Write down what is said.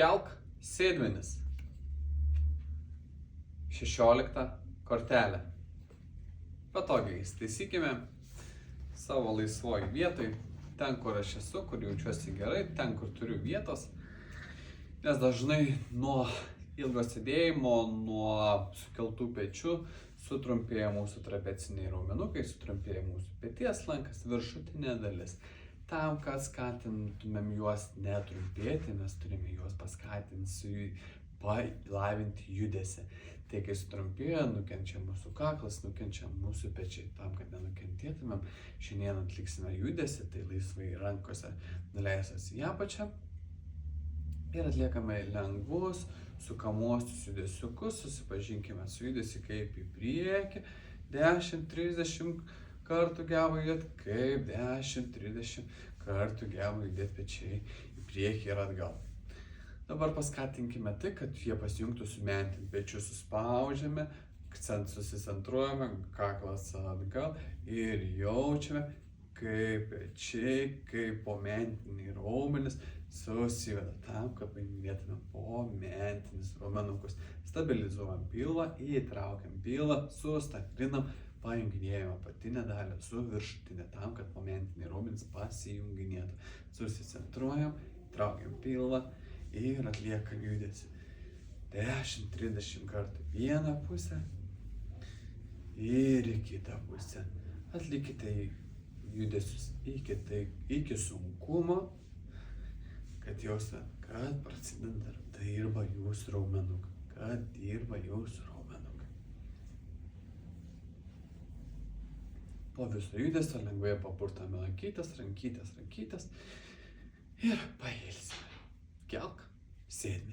Kelk sėdmenis. 16 kortelę. Patogiai įsitaisykime savo laisvoj vietoj, ten, kur aš esu, kur jaučiuosi gerai, ten, kur turiu vietos. Nes dažnai nuo ilgo sėdėjimo, nuo sukeltų pečių sutrumpėja mūsų trapeciniai raumenukai, sutrumpėja mūsų peties lankas, viršutinė dalis. Tam, kad skatintumėm juos netrumpėti, mes turime juos paskatinti, palavinti judesį. Tai kai sutrumpėja, nukenčia mūsų kaklas, nukenčia mūsų pečiai. Tam, kad nenukentėtumėm, šiandien atliksime judesį, tai laisvai rankose nuleistas į apačią. Ir atliekame lengvus, sukamuosius judesiukus, susipažinkime su judesiu kaip į priekį, 10-30 kartų geba judėti, kaip 10-30 kartų geba judėti pečiai į priekį ir atgal. Dabar paskatinkime tai, kad jie pasijungtų su mentim, pečius suspaudžiame, susicentruojame, kaklas atgal ir jaučiame, kaip pečiai, kaip pomentiniai raumenys susiveda tam, kad paimėtume pomentinis raumenukus. Stabilizuojam pilvą, įtraukiam pilvą, sustagrinam, pajunginėjame apatinę dalį su viršutinė tam, kad momentiniai raumenys pasijunginėtų. Susicentruojam, įtraukiam pilvą ir atliekam judesį. 10-30 kartų vieną pusę ir į kitą pusę. Atlikite judesius iki sunkumo, kad prasideda dirba jūsų raumenukai. Po viso judesio lengvai papurtame rankytes ir pailsime. Kelk sėdmenis.